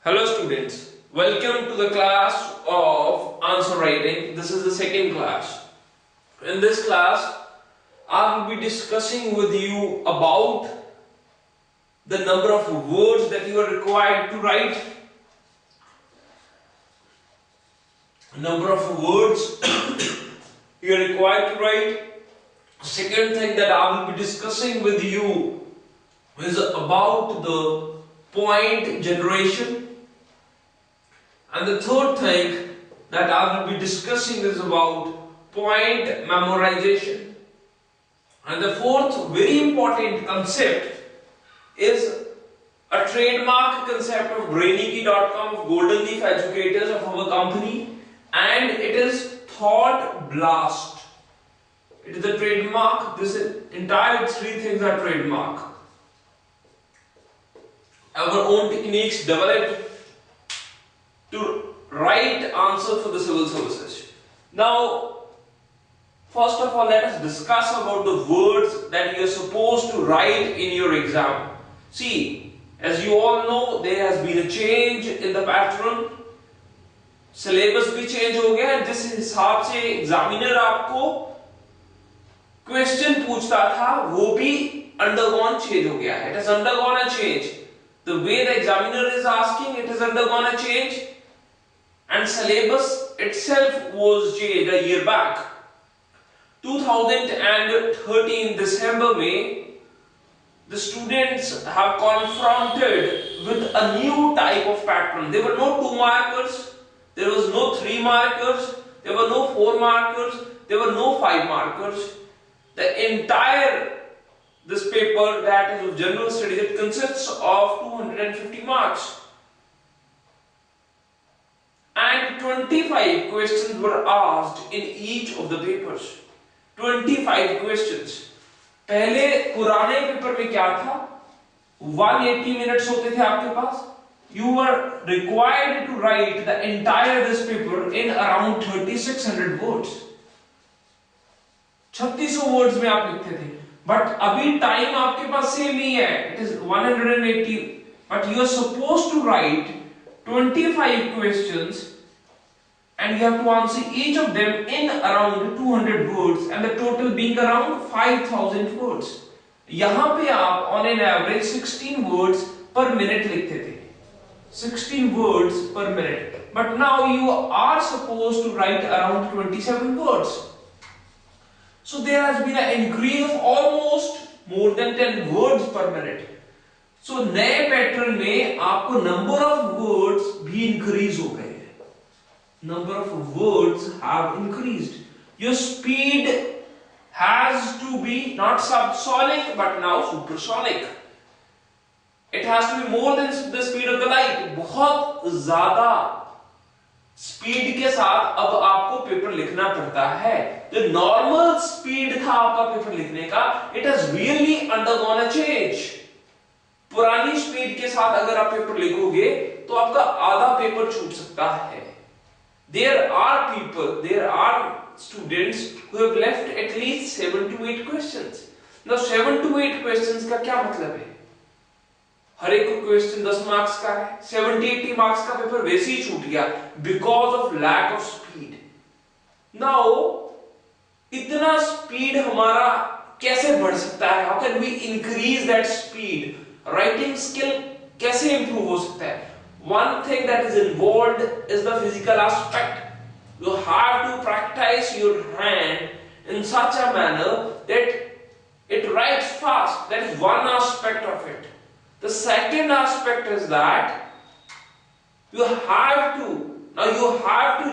Hello students, welcome to the class of answer writing. This is the second class. In this class, I will be discussing with you about the number of words that you are required to write, number of words you are required to write. Second thing that I will be discussing with you is about the point generation. And the third thing that I will be discussing is about point memorization. And the fourth very important concept is a trademark concept of Brainicky.com, of Golden Leaf Educators, of our company, and it is Thought Blast. It is a trademark. This entire three things are trademark. Our own techniques developed to write answer for the civil services. Now, first of all, let us discuss about the words that you are supposed to write in your exam. See, as you all know, there has been a change in the pattern. Syllabus भी change हो गया है, जिस हिसाब से examiner आपको question पूछता था वो भी undergone change हो गया है. It has undergone a change. The way the examiner is asking, it has undergone a change. And syllabus itself was changed a year back. 2013 December May, the students have confronted with a new type of pattern. There were no 2 markers, there was no 3 markers, there were no 4 markers, there were no 5 markers. The entire this paper, that is of general studies, it consists of 250 marks. And 25 questions were asked in each of the papers. 25 questions. पहले पुराने paper में क्या था? 180 minutes होते थे आपके पास. You were required to write the entire this paper in around 3600 words. 3600 words में आप लिखते थे. But अभी time आपके पास same ही है. It is 180. But you are supposed to write 25 questions and you have to answer each of them in around 200 words and the total being around 5000 words. यहाँ पे आप on an average 16 words per minute लिखते थे. 16 words per minute. But now you are supposed to write around 27 words. So there has been an increase of almost more than 10 words per minute. So नए pattern में आपको number of words भी increase हो गए. Number of words have increased. Your speed has to be not subsonic but now supersonic. It has to be more than the speed of the light. बहुत ज़्यादा speed के साथ अब आपको paper लिखना पड़ता है. जो नॉर्मल स्पीड था आपका पेपर लिखने का, it has really undergone a change. पुरानी स्पीड के साथ अगर आप पेपर लिखोगे तो आपका आधा पेपर छूट सकता है. There are people, there are students who have left at least 7 to 8 questions. Now 7 to 8 questions का क्या मतलब है? हर एक क्वेश्चन 10 मार्क्स का है. 70-80 मार्क्स का पेपर वैसे ही छूट गया because of lack of speed. Now इतना स्पीड हमारा कैसे बढ़ सकता है? How can we increase that speed? Writing skill कैसे improve हो सकता है? One thing that is involved is the physical aspect. You have to practice your hand in such a manner that it writes fast. That is one aspect of it. The second aspect is that you have to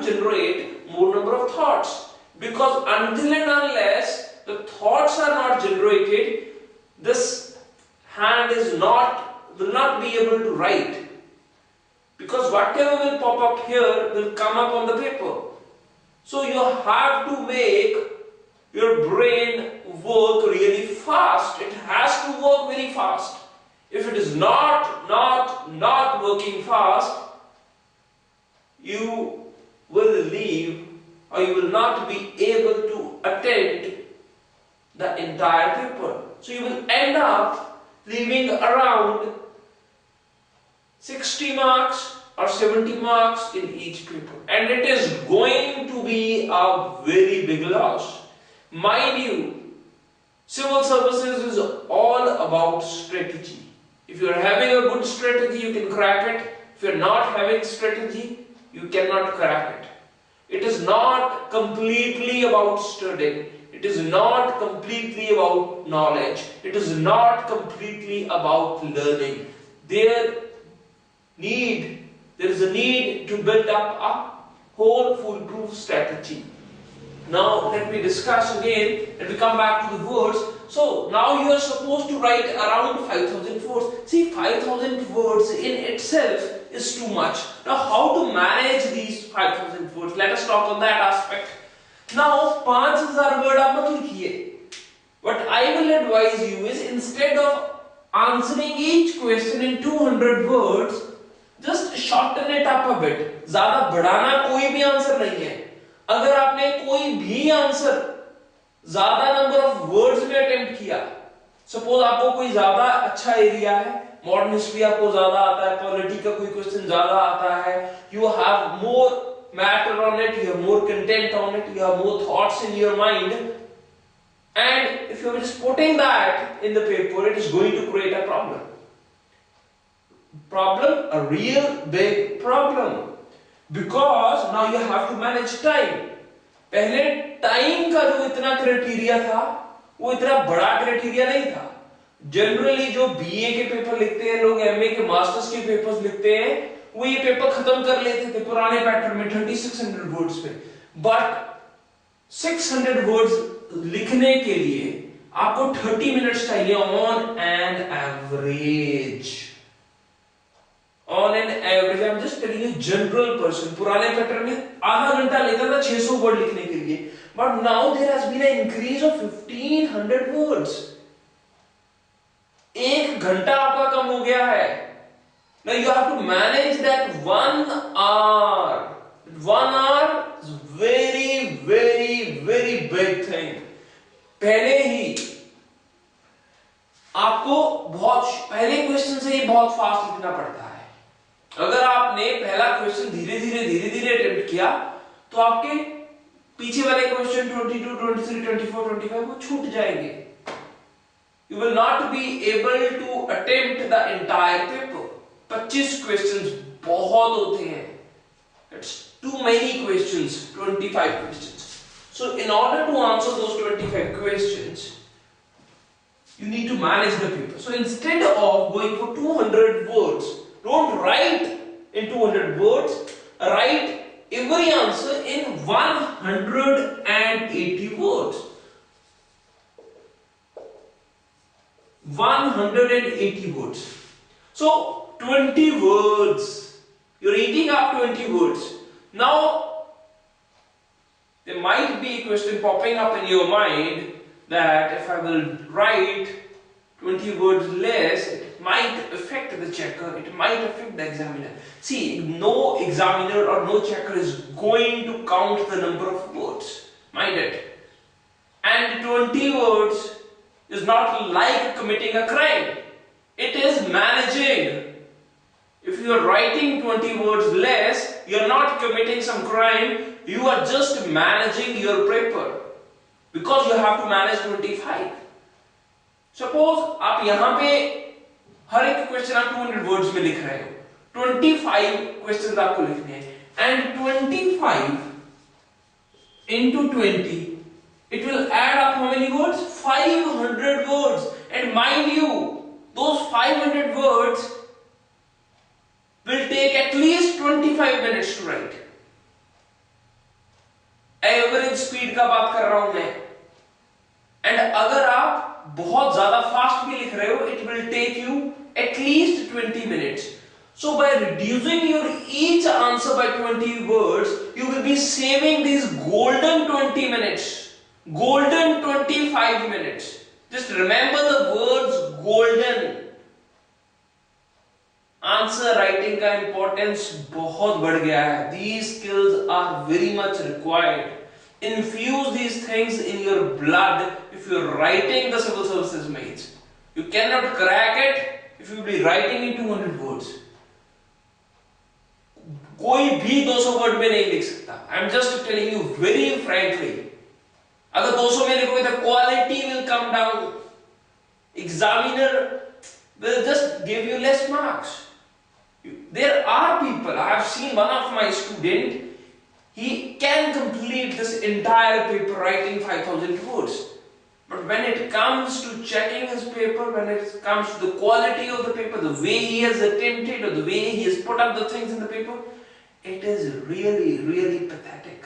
generate more number of thoughts, because until and unless the thoughts are not generated, this hand will not be able to write. Because whatever will pop up here will come up on the paper. So you have to make your brain work really fast. It has to work very fast. If it is not working fast, you will leave or you will not be able to attend the entire paper. So you will end up leaving around 60 marks or 70 marks in each paper, and it is going to be a very big loss. Mind you, civil services is all about strategy. If you are having a good strategy, you can crack it. If you are not having strategy, you cannot crack it. It is not completely about studying. It is not completely about knowledge. It is not completely about learning. There is a need to build up a whole foolproof strategy. Now let me discuss again and we come back to the words. So now you are supposed to write around 5000 words. See, 5000 words in itself is too much. Now how to manage these 5000 words? Let us talk on that aspect. Now 5000 word आप मत लिखिए. What I will advise you is, instead of answering each question in 200 words, just shorten it up a bit. ज़्यादा बढ़ाना कोई भी answer नहीं है. अगर आपने कोई भी आंसर ज्यादा नंबर ऑफ वर्ड्स में अटेम्प्ट किया, सपोज आपको कोई ज्यादा अच्छा एरिया है, मॉडर्न हिस्ट्री आपको ज्यादा आता है, पॉलिटी का कोई क्वेश्चन ज्यादा आता है, you have more matter on it, you have more content on it, you have more thoughts in your mind, and if you are just putting that in the paper, it is going to create a problem, a real big problem. Because now you have to manage time. पहले time का जो इतना criteria था वो इतना बड़ा criteria नहीं था. जनरली जो बीए के पेपर लिखते हैं लोग, एमए के मास्टर्स के पेपर्स लिखते हैं, वो ये पेपर खत्म कर लेते थे पुराने पैटर्न में 3600 वर्ड्स पे. बट 600 वर्ड्स लिखने के लिए आपको 30 मिनट्स चाहिए on an average. On an average, I'm just telling you, general person, पुराने पैटर्न में आधा घंटा लेता था 600 वर्ड लिखने के लिए, but now there has been an increase of 1500 words. एक घंटा आपका कम हो गया है. Now you have to manage that 1 hour. 1 hour is very, very, very big thing. पहले ही आपको पहले क्वेश्चन से ही बहुत फास्ट लिखना पड़ता है. अगर आपने पहला क्वेश्चन धीरे धीरे अटेम्प्ट किया तो आपके पीछे वाले क्वेश्चन 22, 23, 24, 25 वो छूट जाएंगे. You will not be able to attempt the entire paper. 25 questions बहुत होते हैं. It's too many questions, 25 questions. So in order to answer those 25 questions, you need to manage the paper. So instead of going for 200 words, don't write in 200 words, write every answer in 180 words. 180 words. So 20 words. You're eating up 20 words. Now, there might be a question popping up in your mind that if I will write 20 words less, it might affect the checker, it might affect the examiner. See, no examiner or no checker is going to count the number of words, mind it. And 20 words is not like committing a crime, it is managing. If you are writing 20 words less, you are not committing some crime, you are just managing your paper, because you have to manage 25. Suppose आप यहां पे हर एक question आप 200 words में लिख रहे हो, 25 questions आपको लिखने हैं, and 25 into 20, it will add up how many words? 500 words. And mind you, those 500 words will take at least 25 minutes to write. Average speed का बात कर रहा हूं मैं. एंड अगर आप बहुत ज्यादा फास्ट भी लिख रहे हो, it will take you at least 20 minutes. So by reducing your each answer by 20 words, you will be saving these golden 20 minutes, golden 25 minutes. Just remember the words golden. Answer writing का importance बहुत बढ़ गया है. These skills are very much required. Infuse these things in your blood if you are writing the civil services mains. You cannot crack it if you be writing in 200 words. कोई भी 200 word में नहीं लिख सकता. I am just telling you very frankly. अगर 200 में लिखोगे तो quality will come down. Examiner will just give you less marks. There are people, I have seen one of my student, he can complete this entire paper writing 5,000 words. But when it comes to checking his paper, when it comes to the quality of the paper, the way he has attempted or the way he has put up the things in the paper, it is really, really pathetic.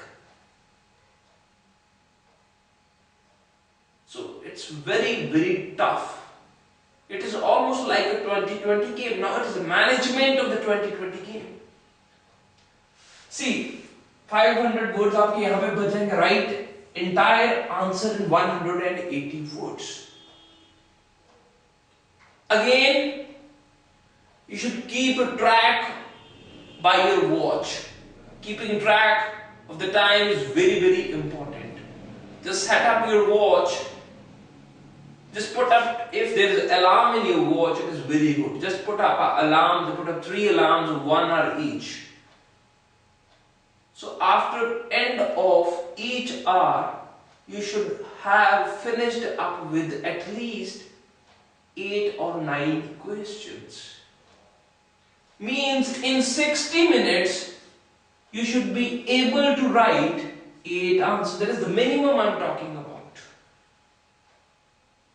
So it's very, very tough. It is almost like a 2020 game. Now it is the management of the 2020 game. See, 500 words आपके यहाँ पे बचेंगे. Write entire answer in 180 words. Again, you should keep a track by your watch. Keeping track of the time is very, very important. Just set up your watch. Just put up, if there is alarm in your watch, it is very good. Just put up an alarm, put up 3 alarms of 1 hour each. So after end of each hour, you should have finished up with at least 8 or 9 questions. Means in 60 minutes, you should be able to write 8 answers. That is the minimum I am talking about.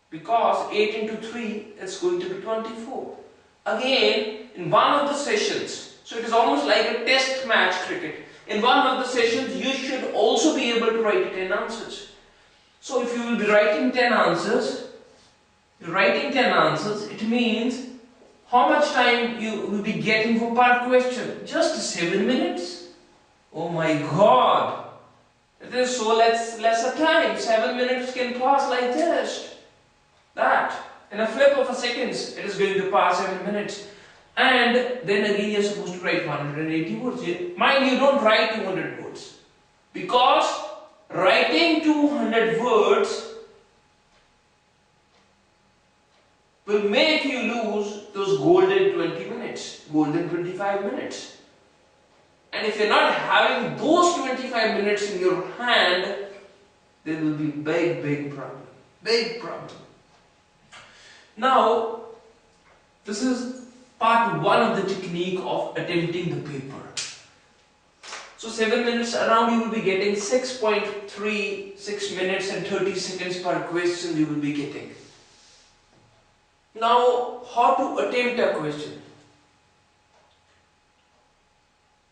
Because 8 into 3 is going to be 24. Again, in one of the sessions, so it is almost like a test match cricket. In one of the sessions, you should also be able to write 10 answers. So if you will be writing 10 answers, it means how much time you will be getting for per question? Just 7 minutes. Oh my God! It is so lesser time. 7 minutes can pass like this. That in a flip of a seconds, it is going to pass 7 minutes, and then again you are supposed to write 180 words. Mind you, don't write 200 words, because writing 200 words will make you lose those golden 20 minutes, golden 25 minutes. And if you're not having those 25 minutes in your hand, there will be big problem. Big problem. Now, this is part 1 of the technique of attempting the paper. So 7 minutes around, you will be getting 6.36 minutes and 30 seconds per question you will be getting. Now, how to attempt a question?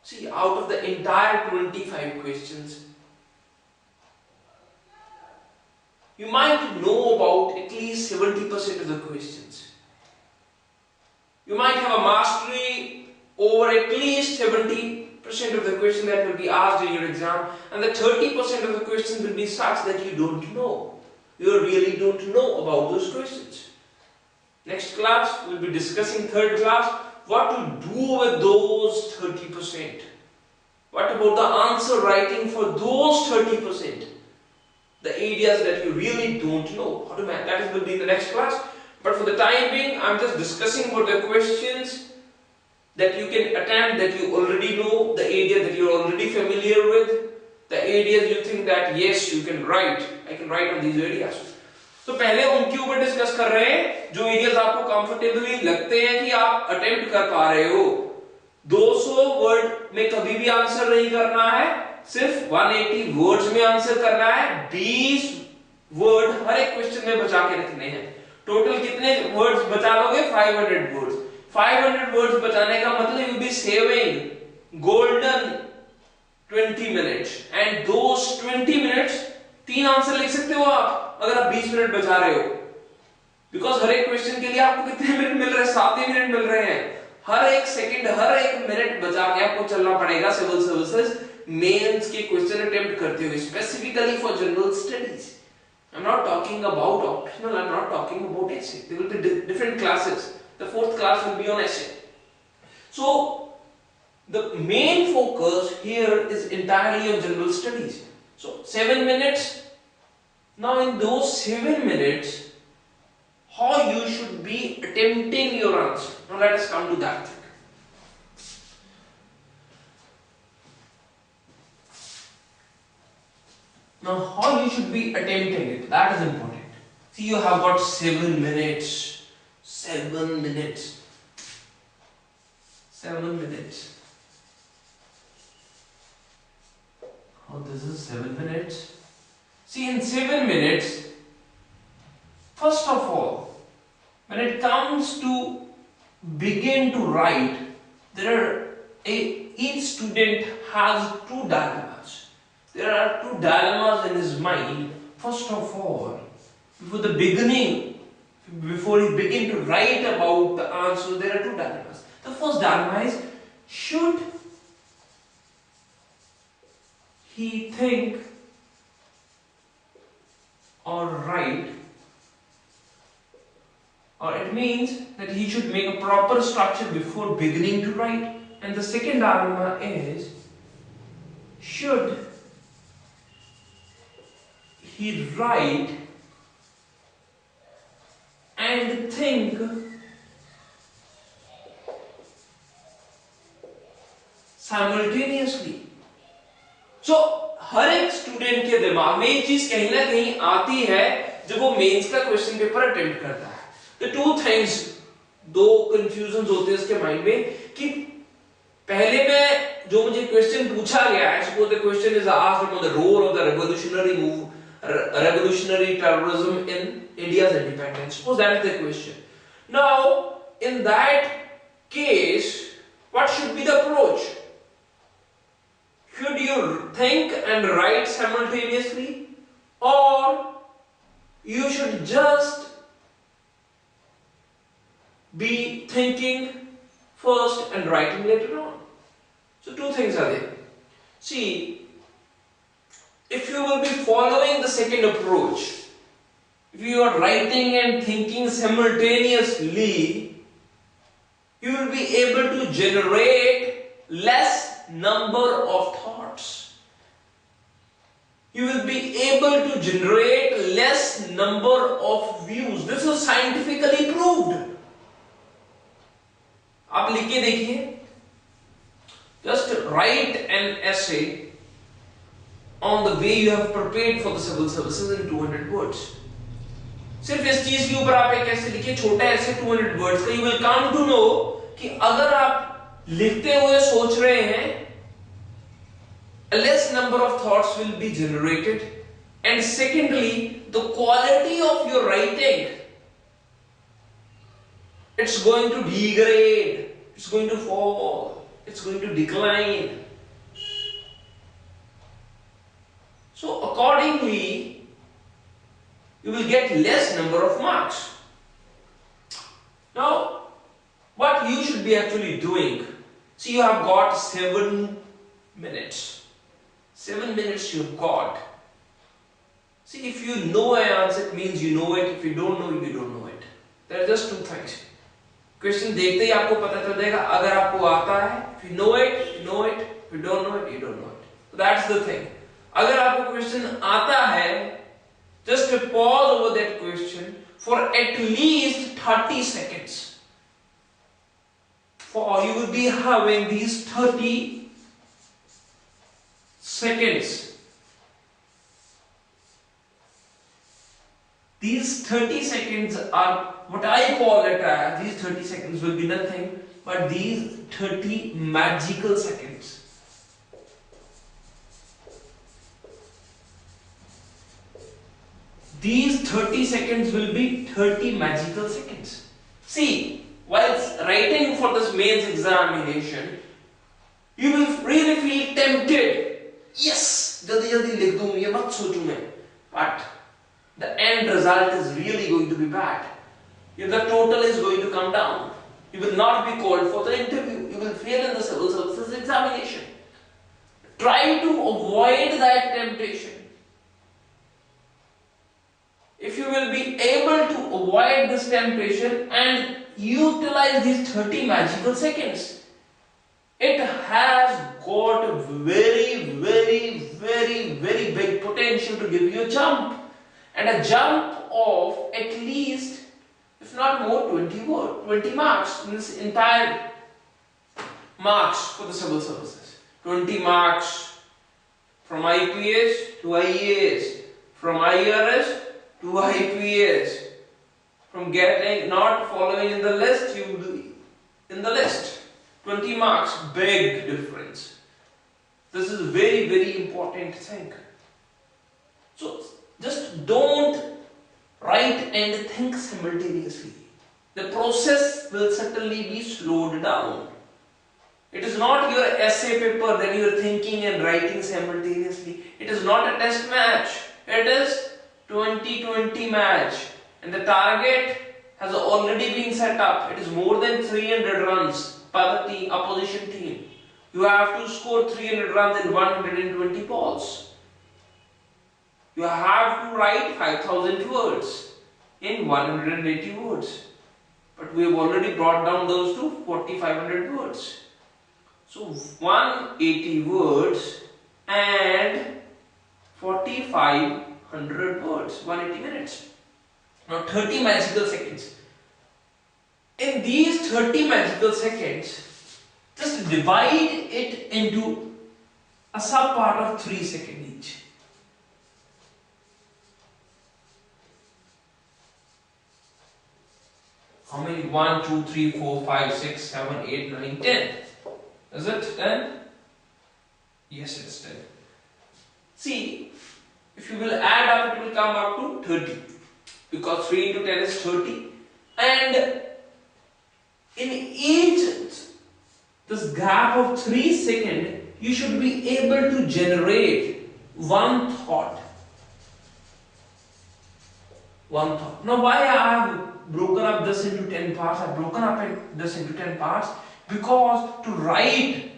See, out of the entire 25 questions, you might know about at least 70% of the questions. You might have a mastery over at least 70% of the question that will be asked in your exam, and the 30% of the questions will be such that you don't know. You really don't know about those questions. Next class, we will be discussing third class, what to do with those 30%. What about the answer writing for those 30%? The areas that you really don't know how to manage. That will be in the next class. But for the time being, I am just discussing about the questions that you can attempt, that you already know, the area that you are already familiar with, the areas you think that yes, you can write. I can write on these areas. तो पहले उनके ऊपर discuss कर रहे हैं जो areas आपको comfortably लगते हैं कि आप अटेम्प्ट कर पा रहे हो. 200 वर्ड में कभी भी आंसर नहीं करना है, सिर्फ 180 वर्ड्स में आंसर करना है. 20 वर्ड हर एक क्वेश्चन में बचा के रखने हैं. टोटल कितने वर्ड्स बचा लोगे? 500 वर्ड्स. 500 वर्ड्स बचाने का मतलब you B saving golden 20 minutes, and those 20 minutes 3 answer लिख सकते हो आप अगर आप 20 मिनट बचा रहे हो. बिकॉज हर एक क्वेश्चन के लिए आपको कितने मिनट मिल रहे हैं? 7 ही मिनट मिल रहे हैं. हर एक सेकंड, हर एक मिनट बचा के आपको चलना पड़ेगा सिविल सर्विसेज मेंस के क्वेश्चन अटेम्प्ट करते हुए, specifically for general studies. I'm not talking about optional, I'm not talking about essay. There will be different classes. The 4th class will be on essay. So, the main focus here is entirely on general studies. So, 7 minutes. Now, in those 7 minutes, how you should be attempting your answer. Now, let us come to that thing. Now how you should be attempting it, that is important. See, you have got 7 minutes. 7 minutes. 7 minutes. Oh, this is 7 minutes. See, in 7 minutes, first of all, when it comes to begin to write, each student has 2 dilemmas. There are 2 dilemmas in his mind. First of all, before he begin to write about the answer, there are 2 dilemmas. The first dilemma is, should he think or write, or it means that he should make a proper structure before beginning to write. And the second dilemma is, should he write and think simultaneously. So हर एक student के दिमाग में ये चीज कहीं ना कहीं आती है जब वो मेंस का क्वेश्चन पेपर अटेम्प्ट करता है. तो 2 थिंग्स, 2 कंफ्यूजन होते हैं इसके माइंड में कि पहले में जो मुझे क्वेश्चन पूछा गया है, suppose the question is asked on the role of the revolutionary terrorism in India's independence. Suppose that is the question. Now, in that case, what should be the approach? Should you think and write simultaneously, or you should just be thinking first and writing later on? So 2 things are there. See, if you will be following the second approach, if you are writing and thinking simultaneously, you will be able to generate less number of thoughts. You will be able to generate less number of views. This is scientifically proved. आप लिख के देखिए, just write an essay on the way you have prepared for the civil services in 200 words. सिर्फ इस चीज के ऊपर आप एक ऐसे लिखिए, छोटा ऐसे 200 words का, you will come to know कि अगर आप लिखते हुए सोच रहे हैं, a less number of thoughts will be generated, and secondly, the quality of your writing, it's going to degrade, it's going to fall, it's going to decline. So accordingly, you will get less number of marks. Now, what you should be actually doing, see, you have got 7 minutes. 7 minutes you've got. See, if you know an answer, it means you know it. If you don't know, you don't know it. There are just 2 things. Question देखते ही आपको पता चल जाएगा. अगर आपको आता है, if you know it, you know it. If you don't know it, you don't know it. So that's the thing. अगर आपको question आता है, just pause over that question for at least 30 seconds. For you will be having these 30 seconds. These 30 seconds are what I call it as, these 30 seconds will be nothing but these 30 magical seconds. These 30 seconds will be 30 magical seconds. See, whilst writing for this mains examination, you will really feel tempted. Yes, jaldi jaldi likh दूं, ये मत सोचूं मैं. But the end result is really going to be bad. If the total is going to come down, you will not be called for the interview. You will fail in the civil services examination. Try to avoid that temptation. If you will be able to avoid this temptation and utilize these 30 magical seconds, it has got very big potential to give you a jump, and a jump of at least, if not more, 20 marks in this entire marks for the civil services. 20 marks from IPS to IAS, from IRS to IPS, from getting not following in the list, you do in the list. 20 marks, big difference. This is a very, very important thing. So just don't write and think simultaneously. The process will certainly be slowed down. It is not your essay paper that you are thinking and writing simultaneously. It is not a test match. It is 2020 match. And the target has already been set up. It is more than 300 runs by the opposition team. You have to score 300 runs in 120 balls. You have to write 5,000 words in 180 words. But we have already brought down those to 4,500 words. So 180 words and 4,500 words, 180 minutes. Now 30 magical seconds. In these 30 magical seconds, just divide it into a sub part of 3 seconds each. How many? 1, 2, 3, 4, 5, 6, 7, 8, 9, 10. Is it 10? Yes, it's 10. See, if you will add up, it will come up to 30. Because 3 into 10 is 30. And in each this gap of 3 seconds, you should be able to generate one thought. One thought. Now, why I have broken up this into 10 parts? I have broken up this into 10 parts because to write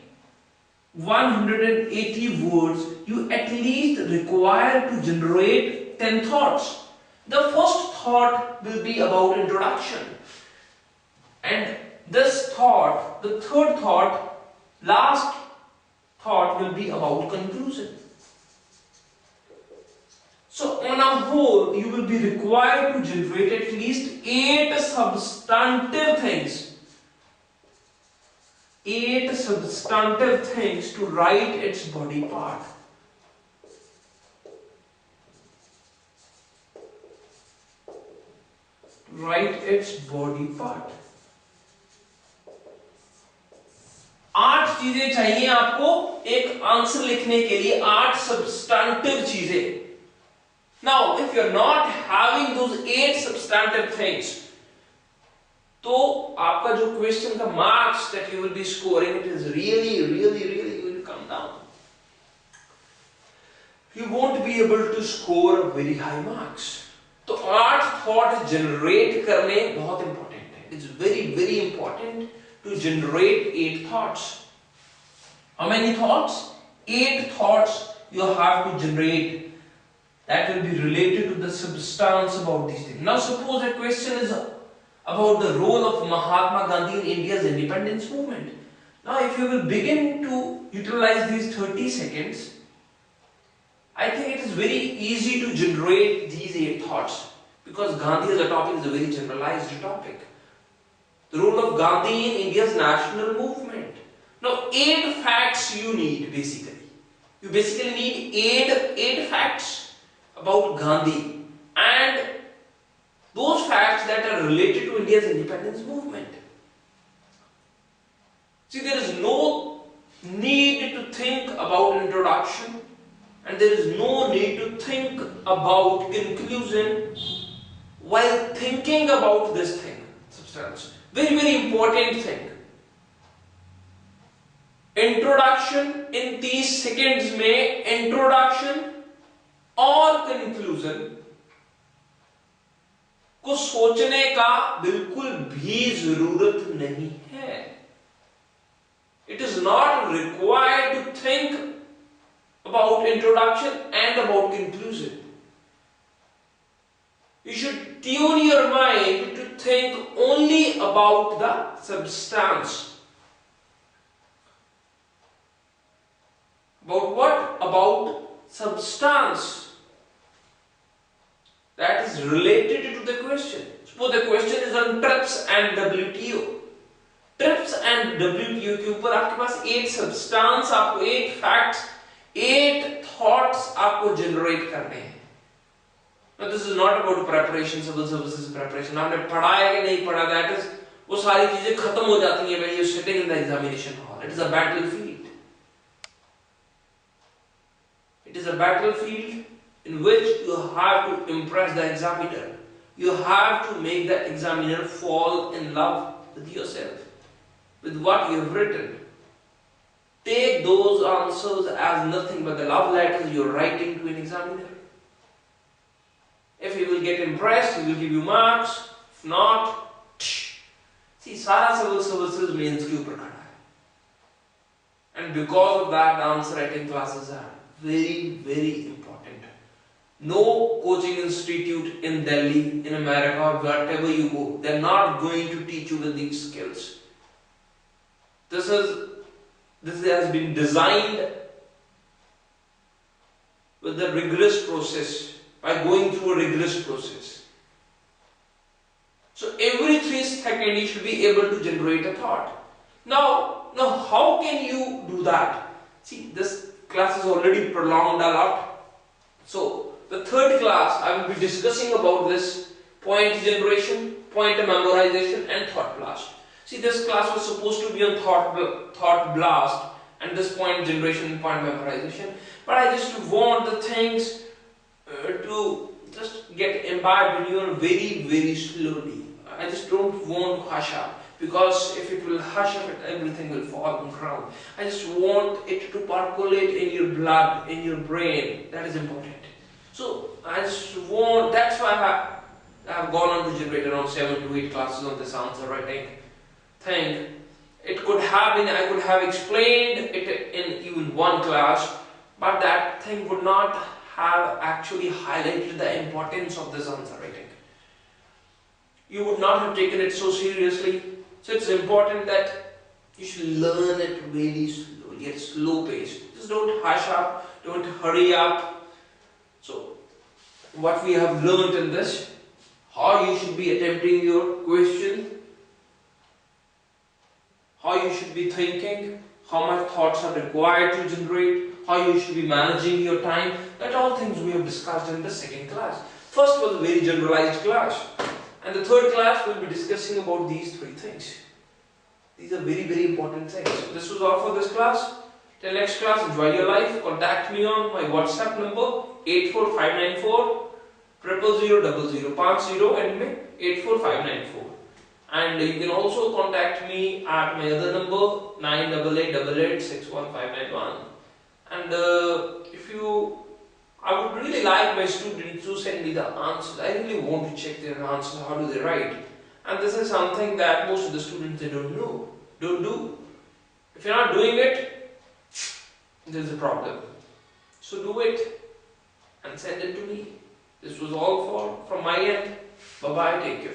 180 words, you at least require to generate 10 thoughts. The first thought will be about introduction. And this thought, the third thought, last thought will be about conclusion. So on a whole, you will be required to generate at least 8 substantive things. 8 substantive things to write its body part. Write its body part. 8 चीजें चाहिए आपको एक answer लिखने के लिए, 8 substantive चीजें. Now, if you're not having those 8 substantive things, तो आपका जो क्वेश्चन का marks that you will be scoring, it is really going to come down. You won't be able to score very high marks. तो 8 thought generate करने बहुत important है. It's very important to generate 8 thoughts. How many thoughts? 8 thoughts you have to generate that will be related to the substance about these things. Now suppose a question is about the role of Mahatma Gandhi in India's independence movement. Now if you will begin to utilize these 30 seconds, I think it is very easy to generate these 8 thoughts because Gandhi as a topic is a very generalized topic. The role of Gandhi in India's national movement. Now 8 facts you need basically. You basically need 8 facts about Gandhi and those facts that are related to India's independence movement. See, there is no need to think about introduction and there is no need to think about conclusion while thinking about this thing, substance. Very important thing. Introduction in 30 seconds में introduction और conclusion को सोचने का बिल्कुल भी जरूरत नहीं है. It is not required to think about introduction and about conclusion. You should tune your mind to think only about the substance. About what? About substance that is related to the question. Suppose the question is on TRIPS and WTO. TRIPS and WTO के ऊपर आपके पास 8 substance, आपको 8 facts, 8 thoughts आपको generate करने हैं. Now this is not about preparation, civil services preparation. आपने पढ़ा है कि नहीं पढ़ा, that is, वो सारी चीजें खत्म हो जाती हैं when you're sitting in the examination hall. It is a battlefield. It is a battlefield in which you have to impress the examiner. You have to make the examiner fall in love with yourself, with what you have written. Take those answers as nothing but the love letters you're writing to an examiner. If he will get impressed, he will give you marks. If not, see, सारा civil services means के ऊपर खड़ा है. And because of that, answer writing classes are very, very important. No coaching institute in Delhi, in America, or wherever you go, they're not going to teach you with these skills. This has been designed with the rigorous process, by going through a rigorous process. So every 3 seconds you should be able to generate a thought. Now how can you do that? See, this class is already prolonged a lot. So the third class I will be discussing about this point generation, point memorization and thought blast. See, this class was supposed to be on thought blast and this point generation and point memorization, but I just want the things to just get imbibed in you very, very slowly. I just don't want to hush up, because if it will hush up, everything will fall on ground. I just want it to percolate in your blood, in your brain. That is important. So I just want, that's why I have gone on to generate around 7 to 8 classes on this answer writing thing. It could have been, I could have explained it in even one class, but that thing would not have actually highlighted the importance of this answer writing. You would not have taken it so seriously. So it's important that you should learn it really slowly, at slow pace. Just don't hush up, don't hurry up. So what we have learned in this, how you should be attempting your question, how you should be thinking, how much thoughts are required to generate, how you should be managing your time, that all things we have discussed in the second class. First was a very generalized class, and the third class will be discussing about these 3 things. These are very, very important things. So this was all for this class. Till next class, enjoy your life. Contact me on my WhatsApp number 84594 0000050 and 84594. And you can also contact me at my other number 988888615991. And I would really like my students to send me the answers. I really want to check their answers. How do they write? And this is something that most of the students, they don't do. If you're not doing it, there's a problem. So do it and send it to me. This was all from my end. Bye bye. Take care.